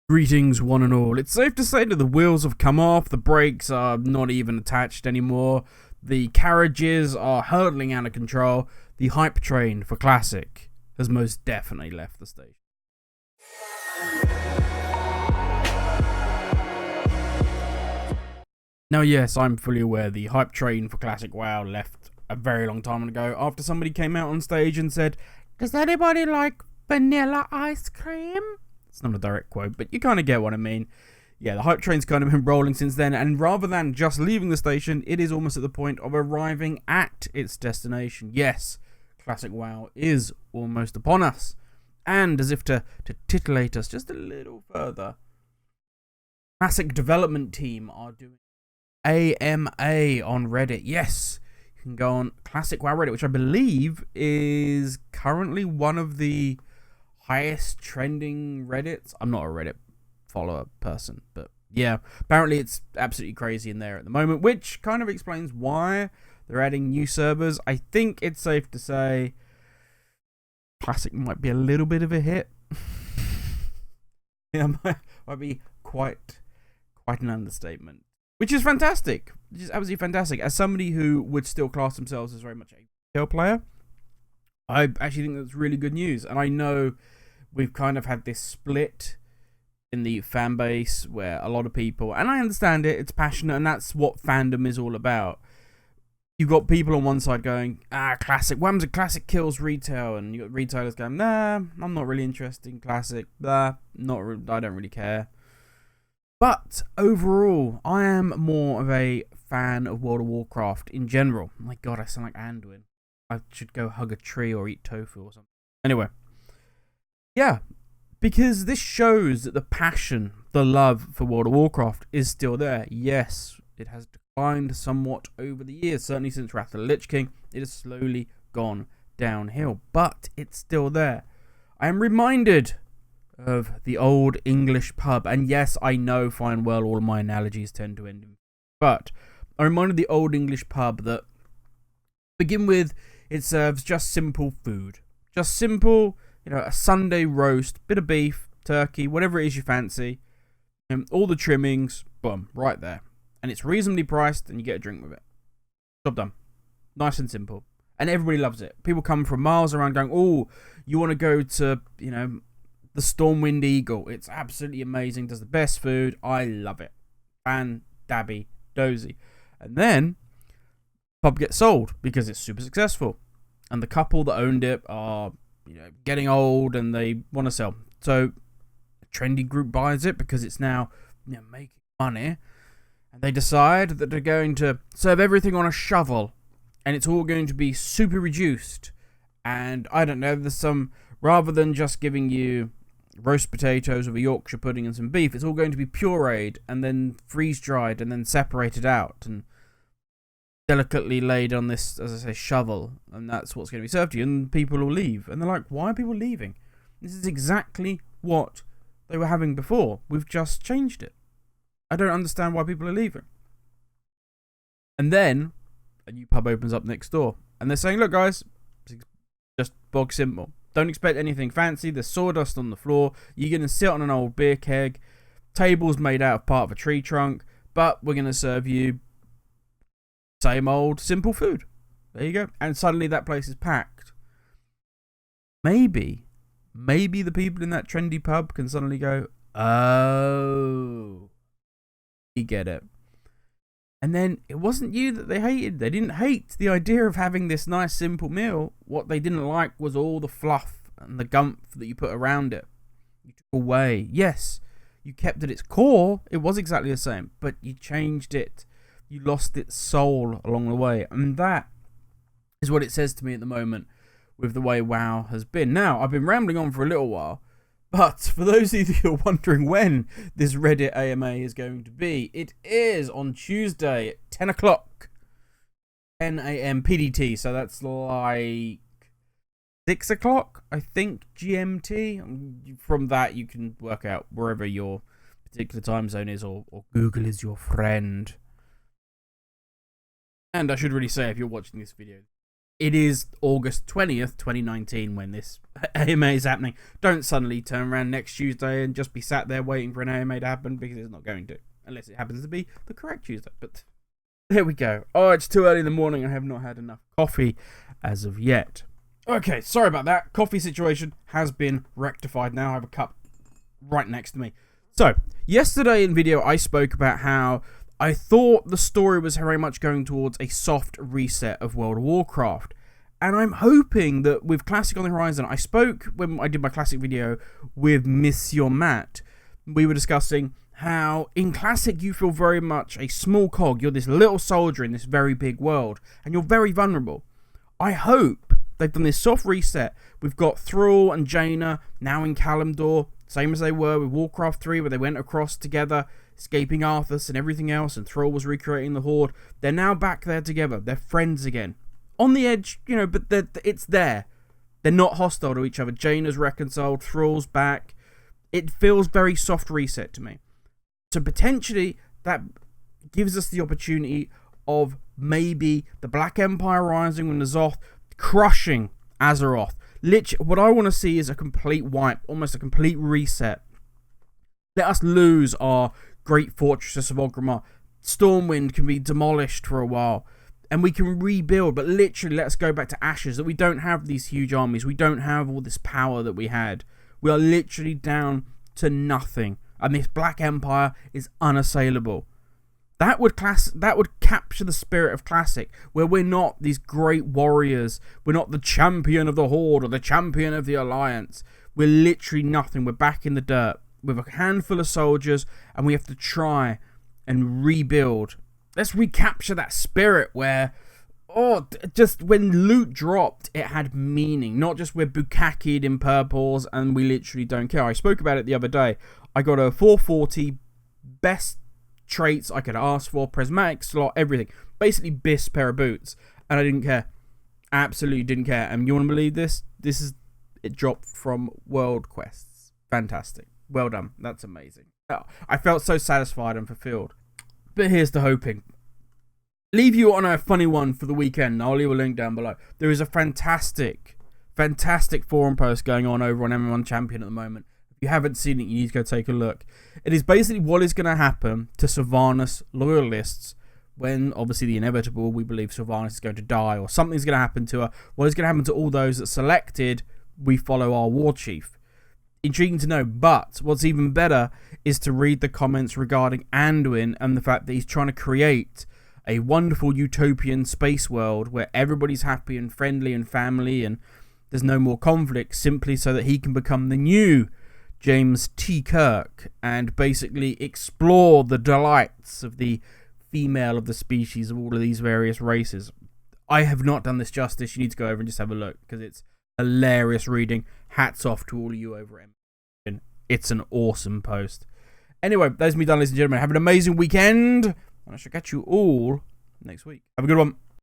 Greetings, one and all. It's safe to say that the wheels have come off, the brakes are not even attached anymore, the carriages are hurtling out of control, the hype train for Classic has most definitely left the station. Now, yes, I'm fully aware the hype train for Classic WoW left a very long time ago after somebody came out on stage and said, "Does anybody like vanilla ice cream?" It's not a direct quote, but you kind of get what I mean. Yeah, the hype train's kind of been rolling since then, and rather than just leaving the station, it is almost at the point of arriving at its destination. Yes, Classic WoW is almost upon us. And as if to titillate us just a little further, Classic development team are doing AMA on Reddit. Yes, you can go on Classic WoW Reddit, which I believe is currently one of the highest trending Reddits. I'm not a Reddit follower person, but yeah, apparently it's absolutely crazy in there at the moment, which kind of explains why they're adding new servers. I think it's safe to say Classic might be a little bit of a hit. Yeah, might be quite an understatement, which is fantastic. Which is absolutely fantastic. As somebody who would still class themselves as very much a retail player, I actually think that's really good news. And I know we've kind of had this split in the fan base where a lot of people, and I understand it, it's passionate, and that's what fandom is all about. You've got people on one side going, Classic, wham's a Classic kills retail, and you got retailers going, nah, I'm not really interested in Classic, I don't really care. But overall, I am more of a fan of World of Warcraft in general. My god, I sound like Anduin. I should go hug a tree or eat tofu or something. Anyway, yeah, because this shows that the passion, the love for World of Warcraft is still there. Yes, it has declined somewhat over the years, certainly since Wrath of the Lich King. It has slowly gone downhill, but it's still there. I am reminded of the old English pub, and yes, I know fine well all of my analogies tend to end in, but I'm reminded of the old English pub that, to begin with, it serves just simple food. Just simple, a Sunday roast, bit of beef, turkey, whatever it is you fancy. All the trimmings, boom, right there. And it's reasonably priced, and you get a drink with it. Job done. Nice and simple. And everybody loves it. People come from miles around going, oh, you want to go to, the Stormwind Eagle. It's absolutely amazing. Does the best food. I love it. Dabby, dozy. And then pub gets sold because it's super successful, and the couple that owned it are getting old and they want to sell. So a trendy group buys it because it's now making money, and they decide that they're going to serve everything on a shovel, and it's all going to be super reduced. And I don't know, there's some, rather than just giving you roast potatoes with a Yorkshire pudding and some beef, it's all going to be pureed and then freeze dried and then separated out and delicately laid on this, as I say, shovel, and that's what's going to be served to you, and people will leave. And they're like, why are people leaving? This is exactly what they were having before. We've just changed it. I don't understand why people are leaving. And then a new pub opens up next door, and they're saying, look guys, it's just bog simple. Don't expect anything fancy. There's sawdust on the floor. You're going to sit on an old beer keg. Tables made out of part of a tree trunk. But we're going to serve you same old simple food. There you go. And suddenly that place is packed. Maybe the people in that trendy pub can suddenly go, oh, you get it. And then it wasn't you that they hated. They didn't hate the idea of having this nice simple meal. What they didn't like was all the fluff and the gumph that you put around it. You took away. Yes, you kept at its core. It was exactly the same, but you changed it. You lost its soul along the way. And that is what it says to me at the moment with the way WoW has been. Now, I've been rambling on for a little while, but for those of you who are wondering when this Reddit AMA is going to be, it is on Tuesday at 10 o'clock. 10 a.m. PDT, so that's like 6 o'clock, I think, GMT. From that, you can work out wherever your particular time zone is, or Google is your friend. And I should really say, if you're watching this video it is August 20th, 2019 when this AMA is happening. Don't suddenly turn around next Tuesday and just be sat there waiting for an AMA to happen, because it's not going to. Unless it happens to be the correct Tuesday. But there we go. Oh, it's too early in the morning. I have not had enough coffee as of yet. Okay, sorry about that. Coffee situation has been rectified now. I have a cup right next to me. So, yesterday in video, I spoke about how I thought the story was very much going towards a soft reset of World of Warcraft. And I'm hoping that with Classic on the horizon, I spoke when I did my Classic video with Monsieur Matt. We were discussing how in Classic you feel very much a small cog. You're this little soldier in this very big world, and you're very vulnerable. I hope they've done this soft reset. We've got Thrall and Jaina now in Kalimdor, same as they were with Warcraft 3, where they went across together, escaping Arthas and everything else, and Thrall was recreating the Horde. They're now back there together. They're friends again. On the edge, but it's there. They're not hostile to each other. Jaina's reconciled, Thrall's back. It feels very soft reset to me. So potentially that gives us the opportunity of maybe the Black Empire rising with N'Zoth, crushing Azeroth. Literally, what I want to see is a complete wipe, almost a complete reset. Let us lose our great fortress of Orgrimmar. Stormwind can be demolished for a while, and we can rebuild, but literally let's go back to ashes, that we don't have these huge armies. We don't have all this power that we had. We are literally down to nothing, and this Black Empire is unassailable. That would capture the spirit of Classic, where we're not these great warriors. We're not the champion of the Horde or the champion of the Alliance. We're literally nothing. We're back in the dirt with a handful of soldiers, and we have to try and rebuild. Let's recapture that spirit where, just when loot dropped, it had meaning. Not just we're bukakied in purples and we literally don't care. I spoke about it the other day. I got a 440, best traits I could ask for, prismatic slot, everything. Basically, BIS pair of boots. And I didn't care. Absolutely didn't care. And you want to believe this? It dropped from World Quests. Fantastic. Well done. That's amazing. I felt so satisfied and fulfilled. But here's the hoping. Leave you on a funny one for the weekend. I'll leave a link down below. There is a fantastic forum post going on over on M1 Champion at the moment. If you haven't seen it, you need to go take a look. It is basically what is going to happen to Sylvanas loyalists when, obviously, the inevitable, we believe Sylvanas is going to die or something's going to happen to her. What is going to happen to all those that selected, we follow our war chief? Intriguing to know, but what's even better is to read the comments regarding Anduin and the fact that he's trying to create a wonderful utopian space world where everybody's happy and friendly and family and there's no more conflict, simply so that he can become the new James T. Kirk and basically explore the delights of the female of the species of all of these various races. I have not done this justice. You need to go over and just have a look, because it's hilarious reading. Hats off to all of you over at M. It's an awesome post. Anyway, that's me done, ladies and gentlemen. Have an amazing weekend, and I shall catch you all next week. Have a good one.